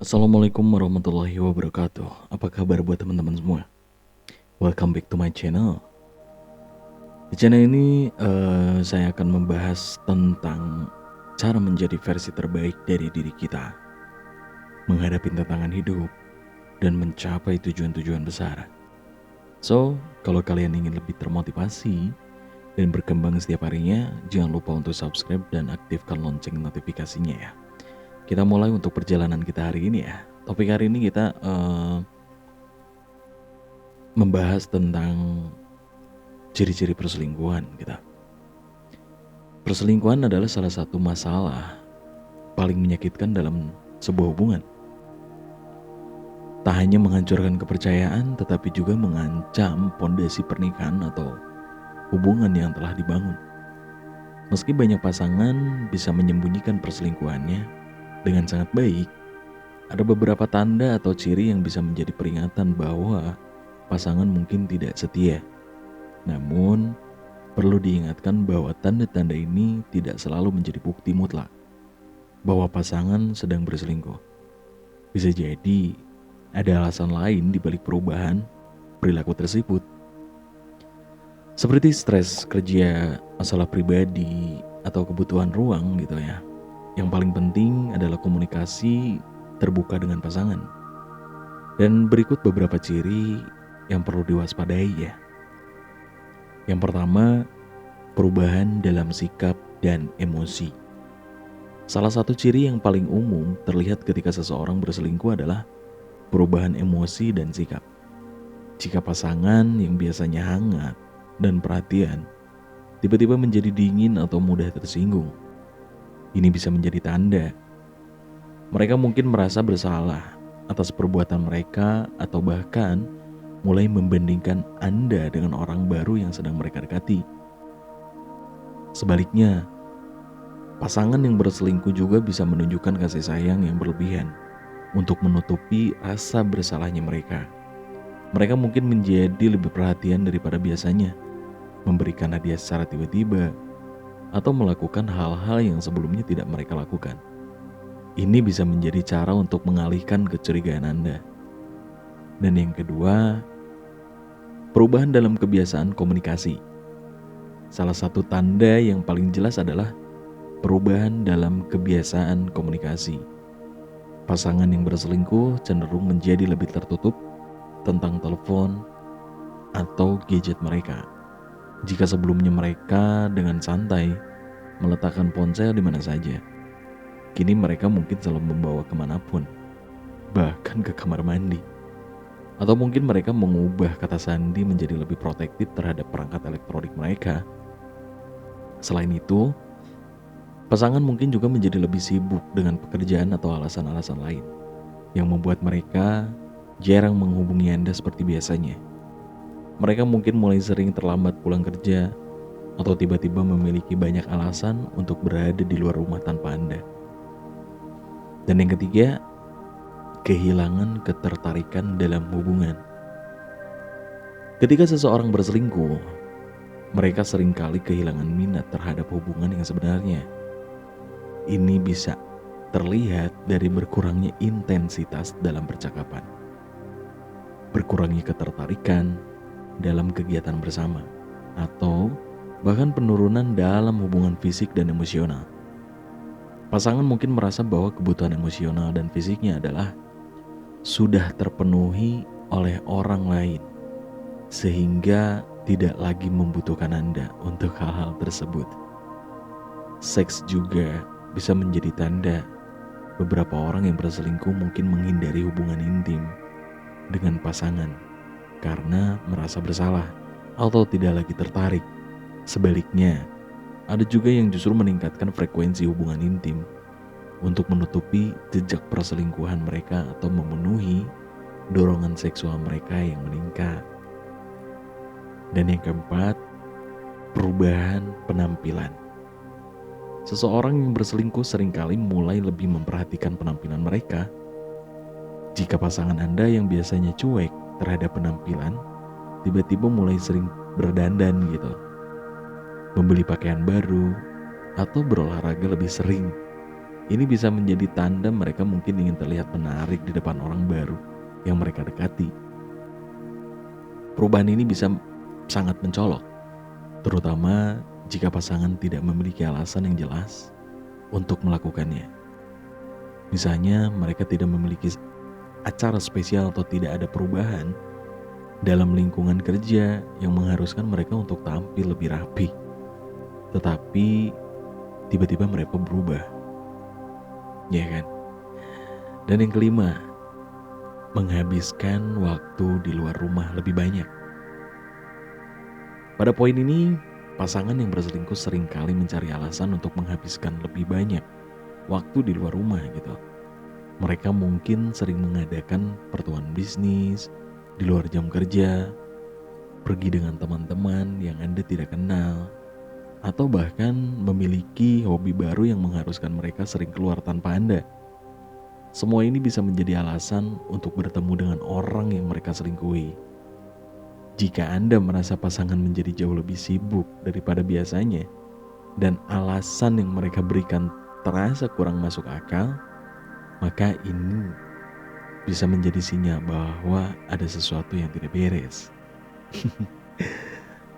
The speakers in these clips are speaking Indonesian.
Assalamualaikum warahmatullahi wabarakatuh. Apa kabar buat teman-teman semua? Welcome back to my channel. Di channel ini saya akan membahas tentang cara menjadi versi terbaik dari diri kita, menghadapi tantangan hidup, dan mencapai tujuan-tujuan besar. So, kalau kalian ingin lebih termotivasi dan berkembang setiap harinya, jangan lupa untuk subscribe dan aktifkan lonceng notifikasinya ya. Kita mulai untuk perjalanan kita hari ini ya. Topik hari ini kita membahas tentang ciri-ciri perselingkuhan kita. Perselingkuhan adalah salah satu masalah paling menyakitkan dalam sebuah hubungan. Tak hanya menghancurkan kepercayaan, tetapi juga mengancam pondasi pernikahan atau hubungan yang telah dibangun. Meski banyak pasangan bisa menyembunyikan perselingkuhannya dengan sangat baik, ada beberapa tanda atau ciri yang bisa menjadi peringatan bahwa pasangan mungkin tidak setia. Namun, perlu diingatkan bahwa tanda-tanda ini tidak selalu menjadi bukti mutlak bahwa pasangan sedang berselingkuh. Bisa jadi ada alasan lain di balik perubahan perilaku tersebut. Seperti stres kerja, masalah pribadi, atau kebutuhan ruang gitu ya. Yang paling penting adalah komunikasi terbuka dengan pasangan. Dan berikut beberapa ciri yang perlu diwaspadai ya. Yang pertama, perubahan dalam sikap dan emosi. Salah satu ciri yang paling umum terlihat ketika seseorang berselingkuh adalah perubahan emosi dan sikap. Jika pasangan yang biasanya hangat dan perhatian tiba-tiba menjadi dingin atau mudah tersinggung, ini bisa menjadi tanda mereka mungkin merasa bersalah atas perbuatan mereka atau bahkan mulai membandingkan Anda dengan orang baru yang sedang mereka dekati. Sebaliknya, pasangan yang berselingkuh juga bisa menunjukkan kasih sayang yang berlebihan untuk menutupi rasa bersalahnya mereka. Mereka mungkin menjadi lebih perhatian daripada biasanya, memberikan hadiah secara tiba-tiba, atau melakukan hal-hal yang sebelumnya tidak mereka lakukan. Ini bisa menjadi cara untuk mengalihkan kecurigaan Anda. Dan yang kedua, perubahan dalam kebiasaan komunikasi. Salah satu tanda yang paling jelas adalah perubahan dalam kebiasaan komunikasi. Pasangan yang berselingkuh cenderung menjadi lebih tertutup tentang telepon atau gadget mereka. Jika sebelumnya mereka dengan santai meletakkan ponsel di mana saja, kini mereka mungkin selalu membawa kemanapun, bahkan ke kamar mandi. Atau mungkin mereka mengubah kata sandi menjadi lebih protektif terhadap perangkat elektronik mereka. Selain itu, pasangan mungkin juga menjadi lebih sibuk dengan pekerjaan atau alasan-alasan lain yang membuat mereka jarang menghubungi Anda seperti biasanya. Mereka mungkin mulai sering terlambat pulang kerja atau tiba-tiba memiliki banyak alasan untuk berada di luar rumah tanpa Anda. Dan yang ketiga, kehilangan ketertarikan dalam hubungan. Ketika seseorang berselingkuh, mereka seringkali kehilangan minat terhadap hubungan yang sebenarnya. Ini bisa terlihat dari berkurangnya intensitas dalam percakapan, berkurangnya ketertarikan dalam kegiatan bersama, atau bahkan penurunan dalam hubungan fisik dan emosional. Pasangan mungkin merasa bahwa kebutuhan emosional dan fisiknya adalah sudah terpenuhi oleh orang lain, sehingga tidak lagi membutuhkan Anda untuk hal-hal tersebut. Seks juga bisa menjadi tanda beberapa orang yang berselingkuh mungkin menghindari hubungan intim dengan pasangan karena merasa bersalah atau tidak lagi tertarik. Sebaliknya, ada juga yang justru meningkatkan frekuensi hubungan intim untuk menutupi jejak perselingkuhan mereka atau memenuhi dorongan seksual mereka yang meningkat. Dan yang keempat, perubahan penampilan. Seseorang yang berselingkuh seringkali mulai lebih memperhatikan penampilan mereka. Jika pasangan Anda yang biasanya cuek terhadap penampilan, tiba-tiba mulai sering berdandan gitu, membeli pakaian baru, atau berolahraga lebih sering, Ini bisa menjadi tanda mereka mungkin ingin terlihat menarik di depan orang baru yang mereka dekati. Perubahan ini bisa sangat mencolok, terutama jika pasangan tidak memiliki alasan yang jelas untuk melakukannya. Misalnya mereka tidak memiliki acara spesial atau tidak ada perubahan dalam lingkungan kerja yang mengharuskan mereka untuk tampil lebih rapi. Tetapi tiba-tiba mereka berubah, ya kan? Dan yang kelima, menghabiskan waktu di luar rumah lebih banyak. Pada poin ini, pasangan yang berselingkuh seringkali mencari alasan untuk menghabiskan lebih banyak waktu di luar rumah gitu. Mereka mungkin sering mengadakan pertemuan bisnis di luar jam kerja, pergi dengan teman-teman yang Anda tidak kenal, atau bahkan memiliki hobi baru yang mengharuskan mereka sering keluar tanpa Anda. Semua ini bisa menjadi alasan untuk bertemu dengan orang yang mereka selingkuhi. Jika Anda merasa pasangan menjadi jauh lebih sibuk daripada biasanya, dan alasan yang mereka berikan terasa kurang masuk akal, maka ini bisa menjadi sinyal bahwa ada sesuatu yang tidak beres.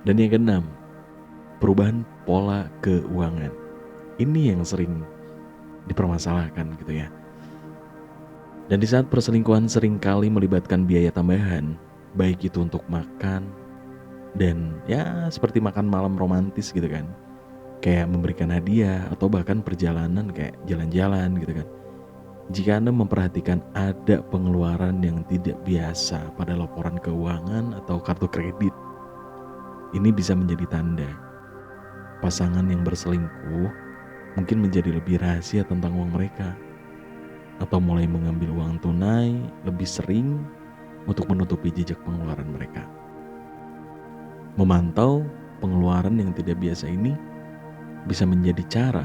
Dan yang keenam, perubahan pola keuangan. Ini yang sering dipermasalahkan gitu ya. Dan di saat perselingkuhan seringkali melibatkan biaya tambahan, baik itu untuk makan dan ya seperti makan malam romantis gitu kan, kayak memberikan hadiah atau bahkan perjalanan kayak jalan-jalan gitu kan. Jika Anda memperhatikan ada pengeluaran yang tidak biasa pada laporan keuangan atau kartu kredit, ini bisa menjadi tanda pasangan yang berselingkuh mungkin menjadi lebih rahasia tentang uang mereka, atau mulai mengambil uang tunai lebih sering untuk menutupi jejak pengeluaran mereka. Memantau pengeluaran yang tidak biasa ini bisa menjadi cara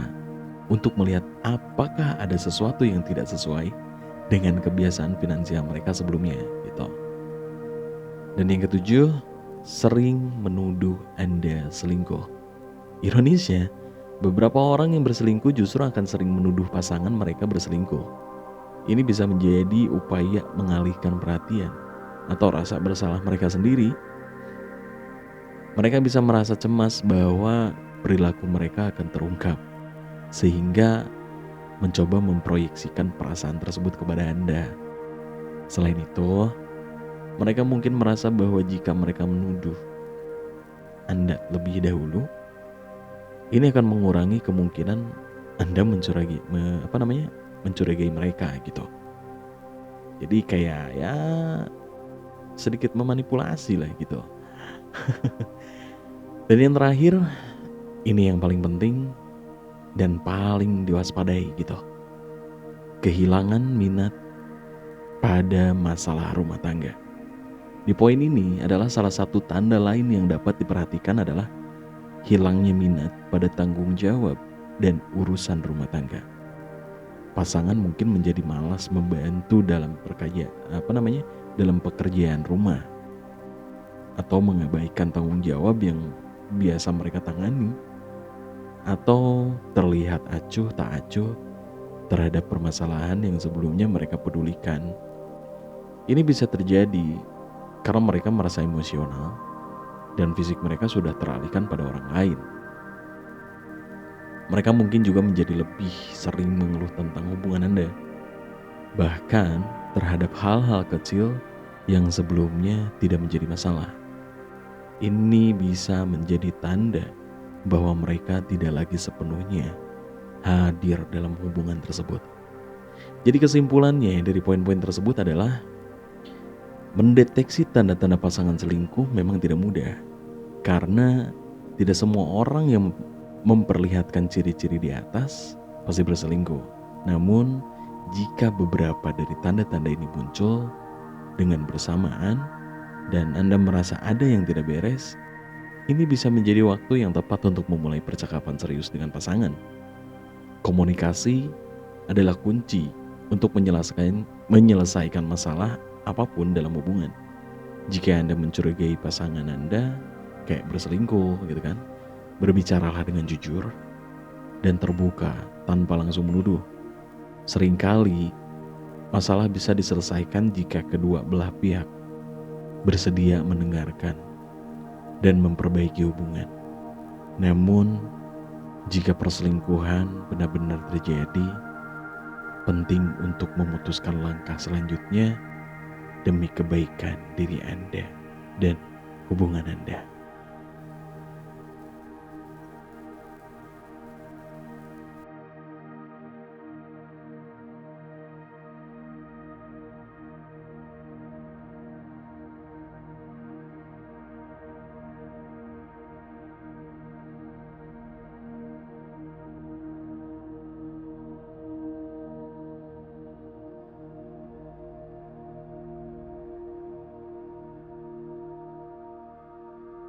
untuk melihat apakah ada sesuatu yang tidak sesuai dengan kebiasaan finansial mereka sebelumnya gitu. Dan yang ketujuh, sering menuduh Anda selingkuh. Ironisnya, beberapa orang yang berselingkuh justru akan sering menuduh pasangan mereka berselingkuh. Ini bisa menjadi upaya mengalihkan perhatian atau rasa bersalah mereka sendiri. Mereka bisa merasa cemas bahwa perilaku mereka akan terungkap, sehingga mencoba memproyeksikan perasaan tersebut kepada Anda. Selain itu, mereka mungkin merasa bahwa jika mereka menuduh Anda lebih dahulu, ini akan mengurangi kemungkinan Anda mencurigai mereka gitu. Jadi kayak ya sedikit memanipulasi lah gitu. Dan yang terakhir, ini yang paling penting dan paling diwaspadai gitu. Kehilangan minat pada masalah rumah tangga. Di poin ini adalah salah satu tanda lain yang dapat diperhatikan adalah hilangnya minat pada tanggung jawab dan urusan rumah tangga. Pasangan mungkin menjadi malas membantu dalam dalam pekerjaan rumah, atau mengabaikan tanggung jawab yang biasa mereka tangani, atau terlihat acuh tak acuh terhadap permasalahan yang sebelumnya mereka pedulikan. Ini bisa terjadi karena mereka merasa emosional dan fisik mereka sudah teralihkan pada orang lain. Mereka mungkin juga menjadi lebih sering mengeluh tentang hubungan Anda, bahkan terhadap hal-hal kecil yang sebelumnya tidak menjadi masalah. Ini bisa menjadi tanda bahwa mereka tidak lagi sepenuhnya hadir dalam hubungan tersebut. Jadi kesimpulannya dari poin-poin tersebut adalah mendeteksi tanda-tanda pasangan selingkuh memang tidak mudah, karena tidak semua orang yang memperlihatkan ciri-ciri di atas pasti berselingkuh. Namun, jika beberapa dari tanda-tanda ini muncul dengan bersamaan dan Anda merasa ada yang tidak beres, ini bisa menjadi waktu yang tepat untuk memulai percakapan serius dengan pasangan. Komunikasi adalah kunci untuk menyelesaikan masalah apapun dalam hubungan. Jika Anda mencurigai pasangan Anda kayak berselingkuh gitu kan, berbicaralah dengan jujur dan terbuka tanpa langsung menuduh. Seringkali masalah bisa diselesaikan jika kedua belah pihak bersedia mendengarkan dan memperbaiki hubungan. Namun, jika perselingkuhan benar-benar terjadi, penting untuk memutuskan langkah selanjutnya demi kebaikan diri Anda dan hubungan Anda.